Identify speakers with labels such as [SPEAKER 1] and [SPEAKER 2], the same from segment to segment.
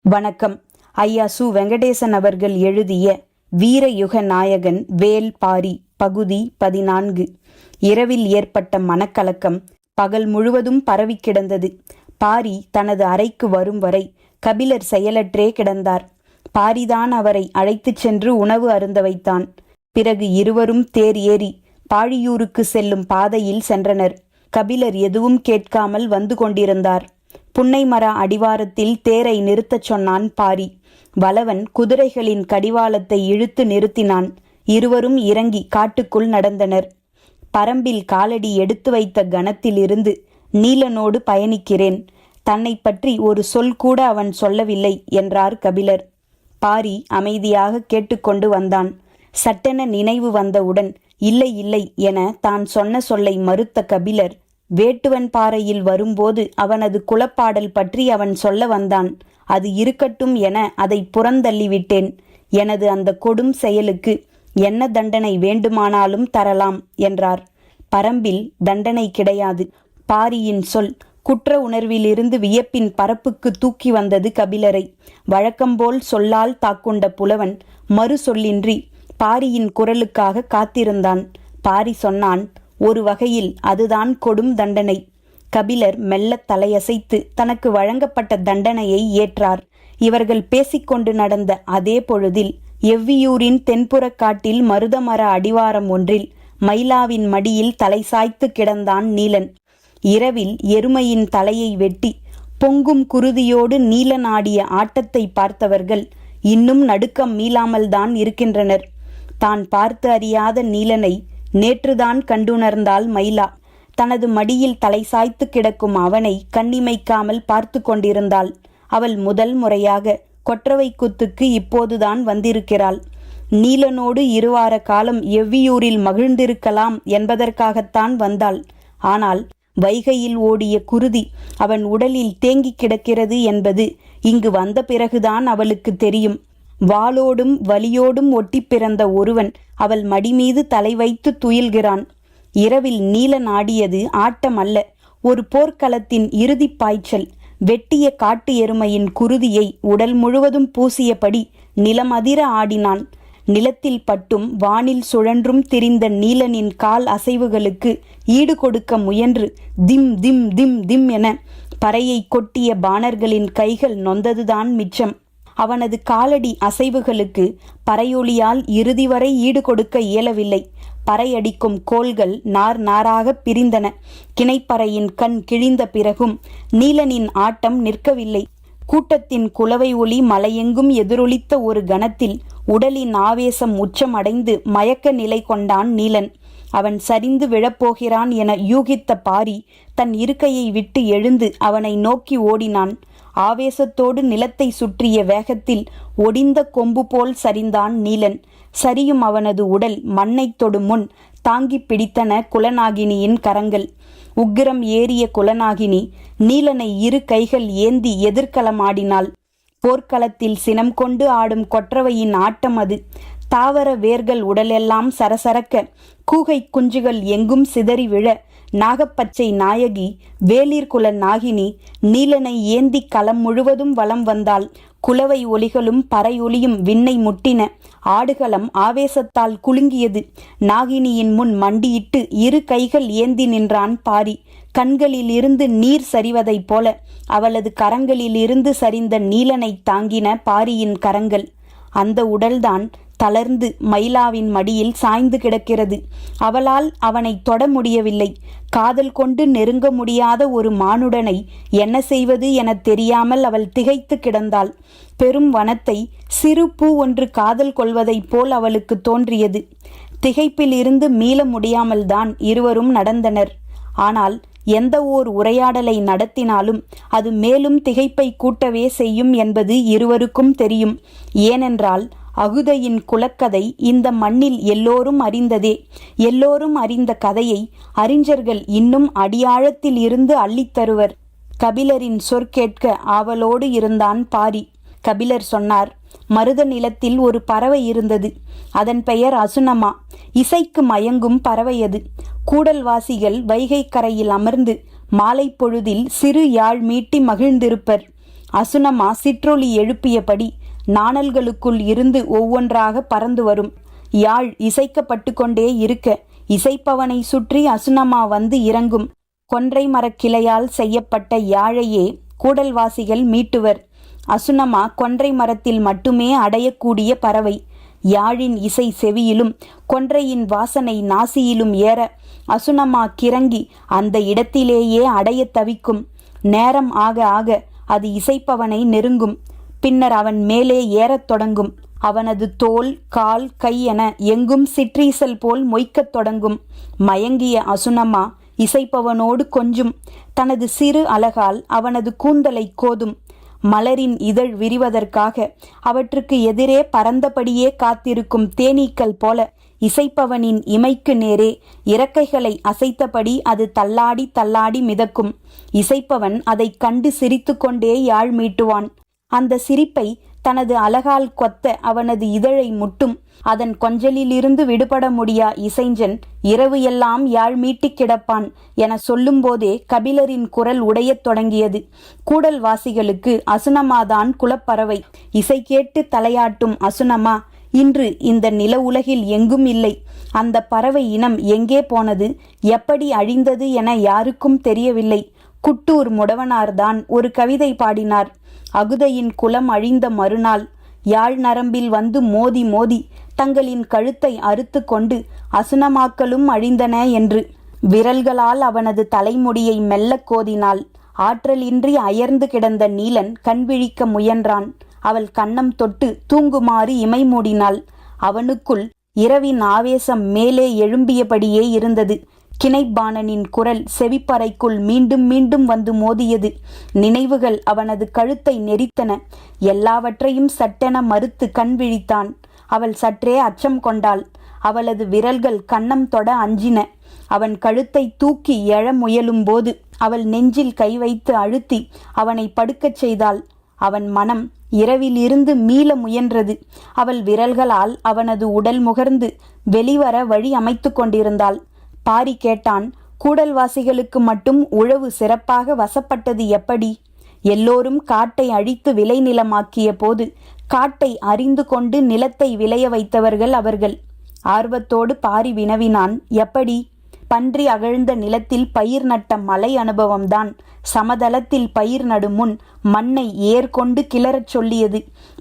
[SPEAKER 1] வணக்கம். ஐயா சு. வெங்கடேசன் அவர்கள் எழுதிய வீரயுக நாயகன் வேல் பாரி பகுதி 14. இரவில் ஏற்பட்ட மனக்கலக்கம் பகல் முழுவதும் பரவி கிடந்தது. பாரி தனது அறைக்கு வரும் வரை கபிலர் செயலற்றே கிடந்தார். பாரிதான் அவரை அழைத்துச் சென்று உணவு அருந்த வைத்தான். பிறகு இருவரும் தேர் ஏறி பாழியூருக்கு செல்லும் பாதையில் சென்றனர். கபிலர் எதுவும் கேட்காமல் வந்து கொண்டிருந்தார். புன்னைமர அடிவாரத்தில் தேரை நிறுத்தச் சொன்னான் பாரி. வளவன் குதிரைகளின் கடிவாளத்தை இழுத்து நிறுத்தினான். இருவரும் இறங்கி காட்டுக்குள் நடந்தனர். பரம்பில் காலடி எடுத்து வைத்த கணத்திலிருந்து நீலனோடு பயணிக்கிறேன். தன்னை பற்றி ஒரு சொல் கூட அவன் சொல்லவில்லை என்றார் கபிலர். பாரி அமைதியாக கேட்டுக்கொண்டு வந்தான். சட்டென நினைவு வந்தவுடன் இல்லை இல்லை என தான் சொன்ன சொல்லை மறுத்த கபிலர், வேட்டுவன் பாறையில் வரும்போது அவனது குலப்பாடல் பற்றி அவன் சொல்ல வந்தான். அது இருக்கட்டும் என அதை புறந்தள்ளிவிட்டேன். எனது அந்த கொடும் செயலுக்கு என்ன தண்டனை வேண்டுமானாலும் தரலாம் என்றார். பரம்பில் தண்டனை கிடையாது. பாரியின் சொல் குற்ற உணர்விலிருந்து வியப்பின் பரப்புக்கு தூக்கி வந்தது கபிலரை. வழக்கம்போல் சொல்லால் தாக்குண்ட புலவன் மறு சொல்லின்றி பாரியின் குரலுக்காக காத்திருந்தான். பாரி சொன்னான், ஒரு வகையில் அதுதான் கொடும் தண்டனை. கபிலர் மெல்ல தலையசைத்து தனக்கு வழங்கப்பட்ட தண்டனையை ஏற்றார். இவர்கள் பேசிக்கொண்டு நடந்த அதே பொழுதில் எவ்வியூரின் தென்புறக் காட்டில் மருதமர அடிவாரம் ஒன்றில் மைலாவின் மடியில் தலை சாய்த்து கிடந்தான் நீலன். இரவில் எருமையின் தலையை வெட்டி பொங்கும் குருதியோடு நீலன் ஆடிய ஆட்டத்தை பார்த்தவர்கள் இன்னும் நடுக்கம் மீளாமல்தான் இருக்கின்றனர். தான் பார்த்து அறியாத நீலனை நேற்றுதான் கண்டுணர்ந்தாள் மைலா. தனது மடியில் தலை சாய்த்து கிடக்கும் அவனை கண்ணிமைக்காமல் பார்த்து கொண்டிருந்தாள். அவள் முதல் முறையாக கொற்றவை கூத்துக்கு இப்போதுதான் வந்திருக்கிறாள். நீலனோடு இருவார காலம் எவ்வியூரில் மகிழ்ந்திருக்கலாம் என்பதற்காகத்தான் வந்தாள். ஆனால் வைகையில் ஓடிய குருதி அவன் உடலில் தேங்கி கிடக்கிறது என்பது இங்கு வந்த பிறகுதான் அவளுக்கு தெரியும். வாளோடும் வலியோடும் ஒட்டி பிறந்த ஒருவன் அவள் மடிமீது தலை வைத்து துயில்கிறான். இரவில் நீலன் ஆடியது ஆட்டம் அல்ல, ஒரு போர்க்களத்தின் இறுதிப் பாய்ச்சல். வெட்டிய காட்டு எருமையின் குருதியை உடல் முழுவதும் பூசியபடி நிலமதிர ஆடினான். நிலத்தில் பட்டும் வானில் சுழன்றும் திரிந்த நீலனின் கால் அசைவுகளுக்கு ஈடு கொடுக்க முயன்று திம் திம் திம் திம் என பறையை கொட்டிய பாணர்களின் கைகள் நொந்ததுதான் மிச்சம். அவனது காலடி அசைவுகளுக்கு பறையொலியால் இறுதி வரை ஈடு கொடுக்க இயலவில்லை. பறையடிக்கும் கோல்கள் நார் நாராக பிரிந்தன. கிணைப்பறையின் கண் கிழிந்த பிறகும் நீலனின் ஆட்டம் நிற்கவில்லை. கூட்டத்தின் குலவை ஒலி மலையெங்கும் எதிரொலித்த ஒரு கணத்தில் உடலின் ஆவேசம் உச்சம் அடைந்து மயக்க நிலை கொண்டான் நீலன். அவன் சரிந்து விழப்போகிறான் என யூகித்த பாரி தன் இருக்கையை விட்டு எழுந்து அவனை நோக்கி ஓடினான். ஆவேசத்தோடு நிலத்தை சுற்றிய வேகத்தில் ஒடிந்த கொம்பு போல் சரிந்தான் நீலன். சரியும் அவனது உடல் மண்ணை தொடும் முன் தாங்கி பிடித்தன குலநாகினியின் கரங்கள். உக்கிரம் ஏறிய குலநாகினி நீலனை இரு கைகள் ஏந்தி எதிர்க்களமாடினாள். போர்க்களத்தில் சினம் கொண்டு ஆடும் கொற்றவையின் ஆட்டம் அது. தாவர வேர்கள் உடலெல்லாம் சரசரக்க, கூகை குஞ்சுகள் எங்கும் சிதறி விழ, நாகப்பச்சை நாயகி வேளிர்குல நாகினி நீலனை ஏந்தி களம் முழுவதும் வலம் வந்தாள். குலவை ஒலிகளும் பறையொலியும் விண்ணை முட்டின. ஆடுகளம் ஆவேசத்தால் குலுங்கியது. நாகினியின் முன் மண்டியிட்டு இரு கைகள் ஏந்தி நின்றான் பாரி. கண்களிலிருந்து நீர் சரிவதைப் போல அவளது கரங்களிலிருந்து சரிந்த நீலனை தாங்கின பாரியின் கரங்கள். அந்த உடல்தான் தளர்ந்து மைலாவின் மடியில் சாய்ந்து கிடக்கிறது. அவளால் அவனை தொட முடியவில்லை. காதல் கொண்டு நெருங்க முடியாத ஒரு மானுடனை என்ன செய்வது என தெரியாமல் அவள் திகைத்து கிடந்தாள். பெரும் வனத்தை சிறு பூ ஒன்று காதல் கொள்வதைப் போல் அவளுக்கு தோன்றியது. திகைப்பில் இருந்து மீள முடியாமல்தான் இருவரும் நடந்தனர். ஆனால் எந்த ஓர் உரையாடலை நடத்தினாலும் அது மேலும் திகைப்பை கூட்டவே செய்யும் என்பது இருவருக்கும் தெரியும். ஏனென்றால் அகுதையின் குலக்கதை இந்த மண்ணில் எல்லோரும் அறிந்ததே. எல்லோரும் அறிந்த கதையை அறிஞர்கள் இன்னும் அடியாழத்தில் இருந்து அள்ளித்தருவர். கபிலரின் சொற்கேட்க ஆவலோடு இருந்தான் பாரி. கபிலர் சொன்னார், மருத நிலத்தில் ஒரு பறவை இருந்தது. அதன் பெயர் அசுனமா. இசைக்கு மயங்கும் பறவை அது. கூடல்வாசிகள் வைகை கரையில் அமர்ந்து மாலை பொழுதில் சிறு யாழ் மீட்டி மகிழ்ந்திருப்பர். அசுனமா சிற்றொலி எழுப்பியபடி நாணல்களுக்குள் இருந்து ஒவ்வொன்றாக பறந்து வரும். யாழ் இசைக்கப்பட்டு கொண்டே இருக்க இசைப்பவனை சுற்றி அசுனமா வந்து இறங்கும். கொன்றை மரக்கிளையால் செய்யப்பட்ட யாழையே கூடல்வாசிகள் மீட்டுவர். அசுனமா கொன்றை மரத்தில் மட்டுமே அடையக்கூடிய பறவை. யாழின் இசை செவியிலும் கொன்றையின் வாசனை நாசியிலும் ஏற அசுனமா கிறங்கி அந்த இடத்திலேயே அடைய தவிக்கும். நேரம் ஆக ஆக அது இசைப்பவனை நெருங்கும். பின்னர் அவன் மேலே ஏறத் தொடங்கும். அவனது தோல், கால், கை என எங்கும் சிற்றீசல் போல் மொய்க்கத் தொடங்கும். மயங்கிய அசுனமா இசைப்பவனோடு கொஞ்சும். தனது சிறு அலகால் அவனது கூந்தலை கோதும். மலரின் இதழ் விரிவதற்காக அவற்றுக்கு எதிரே பறந்தபடியே காத்திருக்கும் தேனீக்கள் போல இசைப்பவனின் இமைக்கு நேரே இறக்கைகளை அசைத்தபடி அது தள்ளாடி தள்ளாடி மிதக்கும். இசைப்பவன் அதை கண்டு சிரித்து கொண்டே யாழ் மீட்டுவான். அந்த சிரிப்பை தனது அலகால் கொத்த அவனது இதழை முட்டும். அதன் கொஞ்சலிலிருந்து விடுபட முடியா இசைஞ்சன் இரவு எல்லாம் யாழ் மீட்டி கிடப்பான் என சொல்லும் போதே கபிலரின் குரல் உடையத் தொடங்கியது. கூடல்வாசிகளுக்கு அசுனமாதான் குலப்பறவை. இசை கேட்டு தலையாட்டும் அசுனமா இன்று இந்த நில உலகில் எங்கும் இல்லை. அந்த பறவை இனம் எங்கே போனது, எப்படி அழிந்தது என யாருக்கும் தெரியவில்லை. குட்டூர் முடவனார்தான் ஒரு கவிதை பாடினார். அகுதையின் குலம் அழிந்த மறுநாள் யாழ் நரம்பில் வந்து மோதி மோதி தங்களின் கழுத்தை அறுத்து கொண்டு அசுனமாக்களும் அழிந்தன என்று. விரல்களால் அவனது தலைமுடியை மெல்ல கோதினாள். ஆற்றலின்றி அயர்ந்து கிடந்த நீலன் கண்விழிக்க முயன்றான். அவள் கன்னம் தொட்டு தூங்குமாறு இமை மூடினாள். அவனுக்குள் இரவின் ஆவேசம் மேலே எழும்பியபடியே இருந்தது. கிணைப்பாணனின் குரல் செவிப்பறைக்குள் மீண்டும் மீண்டும் வந்து மோதியது. நினைவுகள் அவனது கழுத்தை நெரித்தன. எல்லாவற்றையும் சட்டென மறுத்து கண் விழித்தான். அவள் சற்றே அச்சம் கொண்டாள். அவளது விரல்கள் கன்னம் தொட அஞ்சின. அவன் கழுத்தை தூக்கி எழ முயலும் போது அவள் நெஞ்சில் கை வைத்து அழுத்தி அவனை படுக்கச் செய்தாள். அவன் மனம் இரவிலிருந்து மீள முயன்றது. அவள் விரல்களால் அவனது உடல் முகர்ந்து வெளிவர வழி அமைத்து கொண்டிருந்தாள். பாரி கேட்டான், கூடல்வாசிகளுக்கு மட்டும் உழவு சிறப்பாக வசப்பட்டது எப்படி? எல்லோரும் காட்டை அழித்து விளைநிலமாக்கிய போது காட்டை அறிந்து கொண்டு நிலத்தை விளைய வைத்தவர்கள் அவர்கள். ஆர்வத்தோடு பாரி வினவினான், எப்படி? பன்றி அகழ்ந்த நிலத்தில் பயிர் நட்ட மலை அனுபவம்தான். சமதளத்தில் பயிர் நடும் முன் மண்ணை ஏற்கொண்டு கிளறச் சொல்லியது.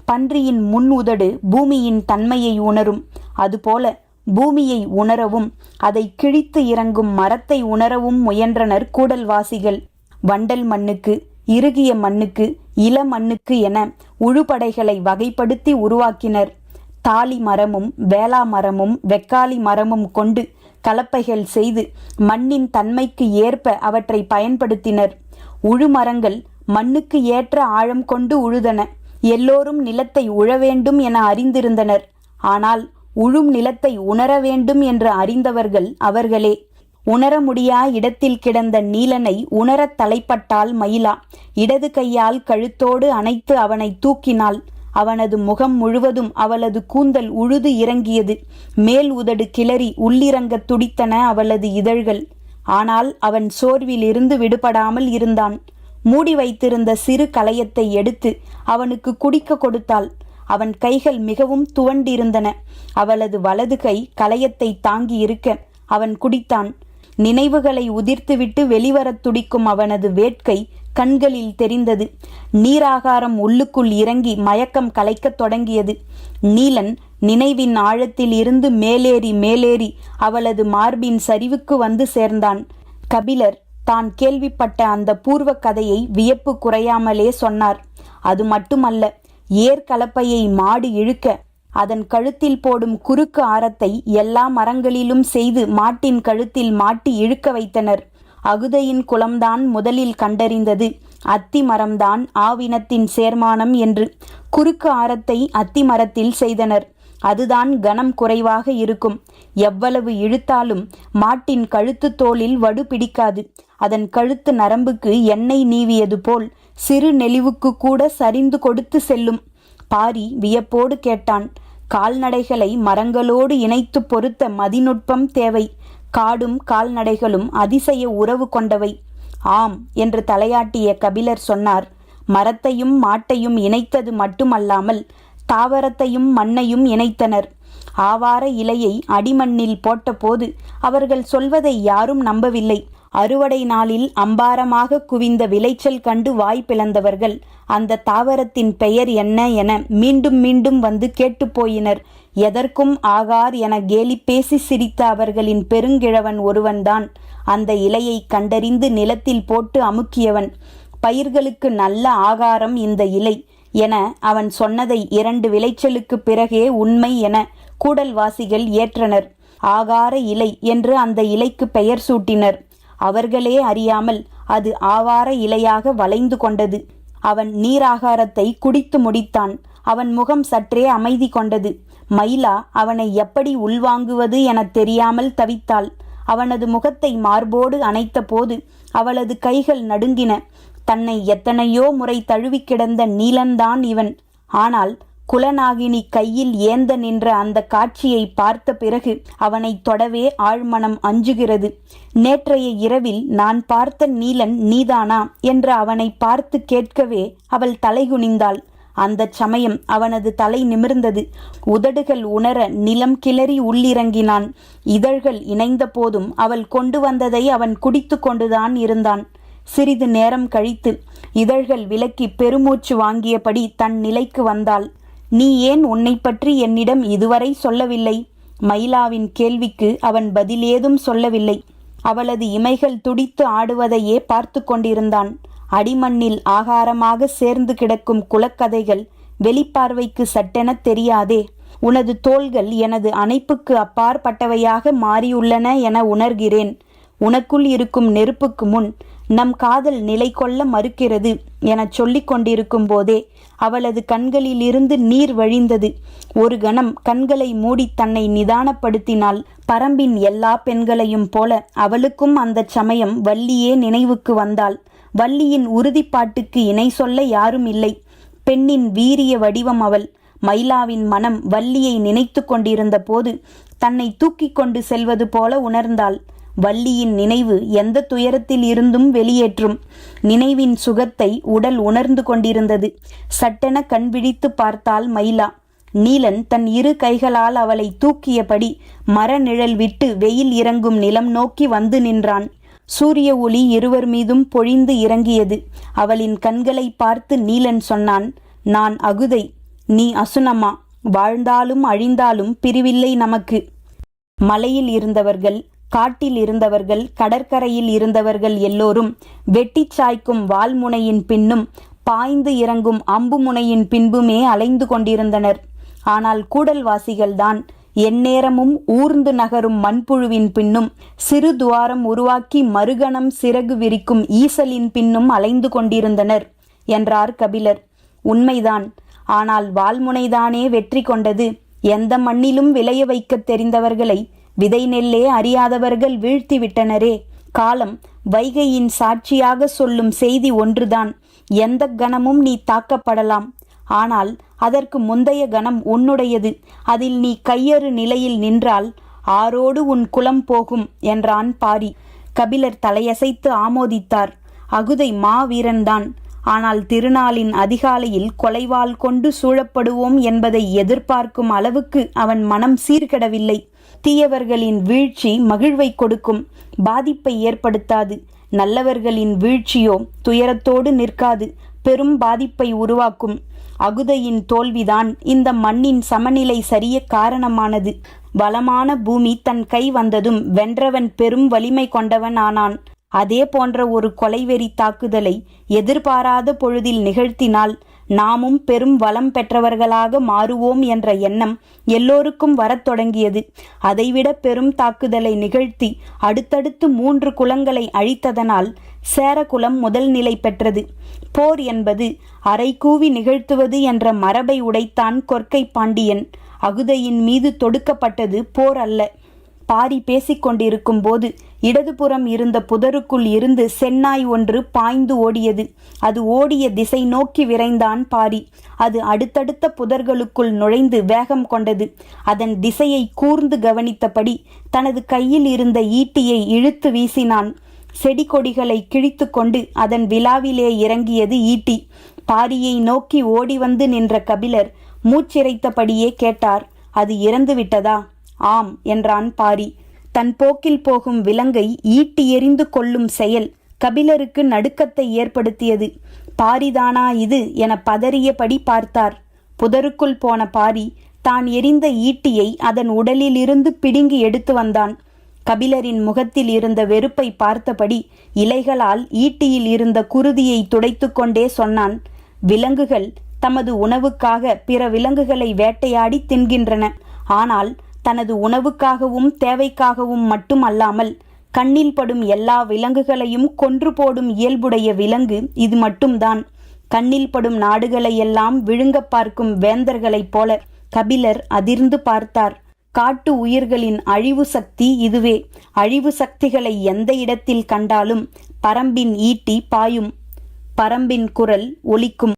[SPEAKER 1] பன்றியின் முன் உதடு பூமியின் தன்மையை உணரும். அதுபோல பூமியை உணரவும் அதை கிழித்து இறங்கும் மரத்தை உணரவும் முயன்றனர் கூடல்வாசிகள். வண்டல் மண்ணுக்கு, இறுகிய மண்ணுக்கு, இள மண்ணுக்கு என உழுபடைகளை வகைப்படுத்தி உருவாக்கினர். தாலி மரமும் வேளா மரமும் வெக்காலி மரமும் கொண்டு கலப்பைகள் செய்து மண்ணின் தன்மைக்கு ஏற்ப அவற்றை பயன்படுத்தினர். உழுமரங்கள் மண்ணுக்கு ஏற்ற ஆழம் கொண்டு உழுதன. எல்லோரும் நிலத்தை உழ வேண்டும் என அறிந்திருந்தனர். ஆனால் உழும் நிலத்தை உணர வேண்டும் என்று அறிந்தவர்கள் அவர்களே. உணர முடியா இடத்தில் கிடந்த நீலனை உணரத் தலைப்பட்டாள் மயிலா. இடது கையால் கழுத்தோடு அணைத்து அவனை தூக்கினாள். அவனது முகம் முழுவதும் அவளது கூந்தல் உழுது இறங்கியது. மேல் உதடு கிளறி உள்ளிறங்கத் துடித்தன அவளது இதழ்கள். ஆனால் அவன் சோர்விலிருந்து விடுபடாமல் இருந்தான். மூடி வைத்திருந்த சிறு கலயத்தை எடுத்து அவனுக்கு குடிக்க கொடுத்தாள். அவன் கைகள் மிகவும் துவண்டிருந்தன. அவளது வலது கை கலயத்தை தாங்கி இருக்க அவன் குடித்தான். நினைவுகளை உதிர்த்துவிட்டு வெளிவரத் துடிக்கும் அவனது வேட்கை கண்களில் தெரிந்தது. நீராகாரம் உள்ளுக்குள் இறங்கி மயக்கம் கலைக்கத் தொடங்கியது. நீலன் நினைவின் ஆழத்தில் இருந்து மேலேறி மேலேறி அவளது மார்பின் சரிவுக்கு வந்து சேர்ந்தான். கபிலர் தான் கேள்விப்பட்ட அந்த பூர்வ கதையை வியப்பு குறையாமலே சொன்னார். அது மட்டுமல்ல, ஏற்கலப்பையை மாடு இழுக்க அதன் கழுத்தில் போடும் குறுக்கு ஆரத்தை எல்லா மரங்களிலும் செய்து மாட்டின் கழுத்தில் மாட்டி இழுக்க வைத்தனர். அகுதையின் குலம்தான் முதலில் கண்டறிந்தது அத்தி மரம்தான் ஆவினத்தின் சேர்மானம் என்று. குறுக்கு ஆரத்தை அத்தி மரத்தில் செய்தனர். அதுதான் கனம் குறைவாக இருக்கும். எவ்வளவு இழுத்தாலும் மாட்டின் கழுத்து தோலில் வடு பிடிக்காது. அதன் கழுத்து நரம்புக்கு எண்ணெய் நீவியது போல் சிறு நெளிவுக்கு கூட சரிந்து கொடுத்து செல்லும். பாரி வியப்போடு கேட்டான், கால்நடைகளை மரங்களோடு இணைத்து பொருத்த மதிநுட்பம் தேவை. காடும் கால்நடைகளும் அதிசய உறவு கொண்டவை. ஆம் என்று தலையாட்டிய கபிலர் சொன்னார், மரத்தையும் மாட்டையும் இணைத்தது மட்டுமல்லாமல் தாவரத்தையும் மண்ணையும் இணைத்தனர். ஆவார இலையை அடிமண்ணில் போட்டபோது அவர்கள் சொல்வதை யாரும் நம்பவில்லை. அறுவடை நாளில் அம்பாரமாக குவிந்த விளைச்சல் கண்டு வாய் பிளந்தவர்கள் அந்த தாவரத்தின் பெயர் என்ன என மீண்டும் மீண்டும் வந்து கேட்டு போயினர். எதற்கும் ஆகார் என கேலி பேசி சிரித்த அவர்களின் பெருங்கிழவன் ஒருவன்தான் அந்த இலையை கண்டறிந்து நிலத்தில் போட்டு அமுக்கியவன். பயிர்களுக்கு நல்ல ஆகாரம் இந்த இலை என அவன் சொன்னதை 2 விளைச்சலுக்கு பிறகே உண்மை என கூடல்வாசிகள் ஏற்றனர். ஆகார இலை என்று அந்த இலைக்கு பெயர் சூட்டினர். அவர்களே அறியாமல் அது ஆவார இலையாக வளைந்து கொண்டது. அவன் நீராகாரத்தை குடித்து முடித்தான். அவன் முகம் சற்றே அமைதி கொண்டது. மைலா அவனை எப்படி உள்வாங்குவது என தெரியாமல் தவித்தாள். அவனது முகத்தை மார்போடு அணைத்த போது அவளது கைகள் நடுங்கின. தன்னை எத்தனையோ முறை தழுவி கிடந்த நீலன்தான் இவன். ஆனால் குலநாகினி கையில் ஏந்த நின்ற அந்த காட்சியை பார்த்த பிறகு அவனை தொடவே ஆழ்மனம் அஞ்சுகிறது. நேற்றைய இரவில் நான் பார்த்த நீலன் நீதானா என்று அவனை பார்த்து கேட்கவே அவள் தலைகுனிந்தாள். அந்த சமயம் அவனது தலை நிமிர்ந்தது. உதடுகள் உணர நிலம் கிளறி உள்ளிறங்கினான். இதழ்கள் இணைந்த போதும் அவள் கொண்டு வந்ததை அவன் குடித்து கொண்டுதான் இருந்தான். சிறிது நேரம் கழித்து இதழ்கள் விலக்கி பெருமூச்சு வாங்கியபடி தன் நிலைக்கு வந்தாள். நீ ஏன் உன்னை பற்றி என்னிடம் இதுவரை சொல்லவில்லை? மைலாவின் கேள்விக்கு அவன் பதிலேதும் சொல்லவில்லை. அவளது இமைகள் துடித்து ஆடுவதையே பார்த்து கொண்டிருந்தான். அடிமண்ணில் ஆகாரமாக சேர்ந்து கிடக்கும் குலக்கதைகள் வெளிப்பார்வைக்கு சட்டென தெரியாதே. உனது தோள்கள் எனது அணைப்புக்கு அப்பாற்பட்டவையாக மாறியுள்ளன என உணர்கிறேன். உனக்குள் இருக்கும் நெருப்புக்கு முன் நம் காதல் நிலை கொள்ள மறுக்கிறது எனச் சொல்லிக் கொண்டிருக்கும் போதே அவளது கண்களிலிருந்து நீர் வழிந்தது. ஒரு கணம் கண்களை மூடி தன்னை நிதானப்படுத்தினாள். பரம்பின் எல்லா பெண்களையும் போல அவளுக்கும் அந்த சமயம் வள்ளியே நினைவுக்கு வந்தாள். வள்ளியின் உறுதிப்பாட்டுக்கு இணை சொல்ல யாரும் இல்லை. பெண்ணின் வீரிய வடிவம் அவள். மைலாவின் மனம் வள்ளியை நினைத்து கொண்டிருந்த போது தன்னை தூக்கி கொண்டு செல்வது போல உணர்ந்தாள். வள்ளியின் நினைவு எந்த துயரத்தில் இருந்தும் வெளியேற்றும். நினைவின் சுகத்தை உடல் உணர்ந்து கொண்டிருந்தது. சட்டென கண் விழித்து பார்த்தாள் மைலா. நீலன் தன் 2 கைகளால் அவளை தூக்கியபடி மரநிழல் விட்டு வெயில் இறங்கும் நிலம் நோக்கி வந்து நின்றான். சூரிய ஒளி இருவர் மீதும் பொழிந்து இறங்கியது. அவளின் கண்களை பார்த்து நீலன் சொன்னான், நான் அகுதை, நீ அசுனமா. வாழ்ந்தாலும் அழிந்தாலும் பிரிவில்லை நமக்கு. மலையில் இருந்தவர்கள், காட்டில் இருந்தவர்கள், கடற்கரையில் இருந்தவர்கள் எல்லோரும் வெட்டி சாய்க்கும் வால்முனையின் பின்னும் பாய்ந்து இறங்கும் அம்பு முனையின் பின்புமே அலைந்து கொண்டிருந்தனர். ஆனால் கூடல்வாசிகள்தான் எந்நேரமும் ஊர்ந்து நகரும் மண்புழுவின் பின்னும் சிறு துவாரம் உருவாக்கி மறுகணம் சிறகு விரிக்கும் ஈசலின் பின்னும் அலைந்து கொண்டிருந்தனர் என்றார் கபிலர். உண்மைதான். ஆனால் வால்முனைதானே வெற்றி கொண்டது. எந்த மண்ணிலும் விளைய வைக்க தெரிந்தவர்களை விதை நெல்லே அறியாதவர்கள் வீழ்த்தி விட்டனரே. காலம் வைகையின் சாட்சியாக சொல்லும் செய்தி ஒன்றுதான். எந்த கணமும் நீ தாக்கப்படலாம். ஆனால் அதற்கு முந்தைய கணம் உன்னுடையது. அதில் நீ கையறு நிலையில் நின்றால் ஆரோடு உன் குலம் போகும் என்றான் பாரி. கபிலர் தலையசைத்து ஆமோதித்தார். அகுதை மாவீரன்தான். ஆனால் திருநாளின் அதிகாலையில் கொலைவாள் கொண்டு சூழப்படுவோம் என்பதை எதிர்பார்க்கும் அளவுக்கு அவன் மனம் சீர்கெடவில்லை. தீயவர்களின் வீழ்ச்சி மகிழ்வை கொடுக்கும், பாதிப்பை ஏற்படுத்தாது. நல்லவர்களின் வீழ்ச்சியோ துயரத்தோடு நிற்காது, பெரும் பாதிப்பை உருவாக்கும். அகுதையின் தோல்விதான் இந்த மண்ணின் சமநிலை சரிய காரணமானது. வளமான பூமி தன் கை வந்ததும் வென்றவன் பெரும் வலிமை கொண்டவன் ஆனான். அதே போன்ற ஒரு கொலைவெறி தாக்குதலை எதிர்பாராத பொழுதில் நிகழ்த்தினால் நாமும் பெரும் வளம் பெற்றவர்களாக மாறுவோம் என்ற எண்ணம் எல்லோருக்கும் வரத் தொடங்கியது. அதைவிட பெரும் தாக்குதலை நிகழ்த்தி அடுத்தடுத்து 3 குலங்களை அழித்ததனால் சேரகுலம் முதல் நிலை பெற்றது. போர் என்பது அரைக்கூவி நிகழ்த்துவது என்ற மரபை உடைத்தான் கொற்கை பாண்டியன். அகுதையின் மீது தொடுக்கப்பட்டது போர் அல்ல. பாரி பேசிக்கொண்டிருக்கும் போது இடதுபுறம் இருந்த புதருக்குள் இருந்து செந்நாய் ஒன்று பாய்ந்து ஓடியது. அது ஓடிய திசை நோக்கி விரைந்தான் பாரி. அது அடுத்தடுத்த புதர்களுக்குள் நுழைந்து வேகம் கொண்டது. அதன் திசையை கூர்ந்து கவனித்தபடி தனது கையில் இருந்த ஈட்டியை இழுத்து வீசினான். செடி கொடிகளை கிழித்து கொண்டு அதன் விலாவிலே இறங்கியது ஈட்டி. பாரியை நோக்கி ஓடி வந்து நின்ற கபிலர் மூச்சிறைத்தபடியே கேட்டார், அது இறந்து விட்டதா? ஆம் என்றான் பாரி. தன் போக்கில் போகும் விலங்கை ஈட்டி எறிந்து கொள்ளும் செயல் கபிலருக்கு நடுக்கத்தை ஏற்படுத்தியது. பாரிதானா இது என பதறியபடி பார்த்தார். புதருக்குள் போன பாரி தான் எறிந்த ஈட்டியை அதன் உடலிலிருந்து பிடுங்கி எடுத்து வந்தான். கபிலரின் முகத்தில் இருந்த வெறுப்பை பார்த்தபடி இலைகளால் ஈட்டியில் இருந்த குருதியை துடைத்து கொண்டே சொன்னான், விலங்குகள் தமது உணவுக்காக பிற விலங்குகளை வேட்டையாடி தின்கின்றன. ஆனால் தனது உணவுக்காகவும் தேவைக்காகவும் மட்டும் அல்லாமல் கண்ணில் படும் எல்லா விலங்குகளையும் கொன்று போடும் இயல்புடைய விலங்கு இது மட்டும்தான். கண்ணில் படும் நாடுகளையெல்லாம் விழுங்க பார்க்கும் வேந்தர்களைப் போல கபிலர் அதிர்ந்து பார்த்தார். காட்டு உயிர்களின் அழிவு சக்தி இதுவே. அழிவு சக்திகளை எந்த இடத்தில் கண்டாலும் பரம்பின் ஈட்டி பாயும், பரம்பின் குரல் ஒலிக்கும்.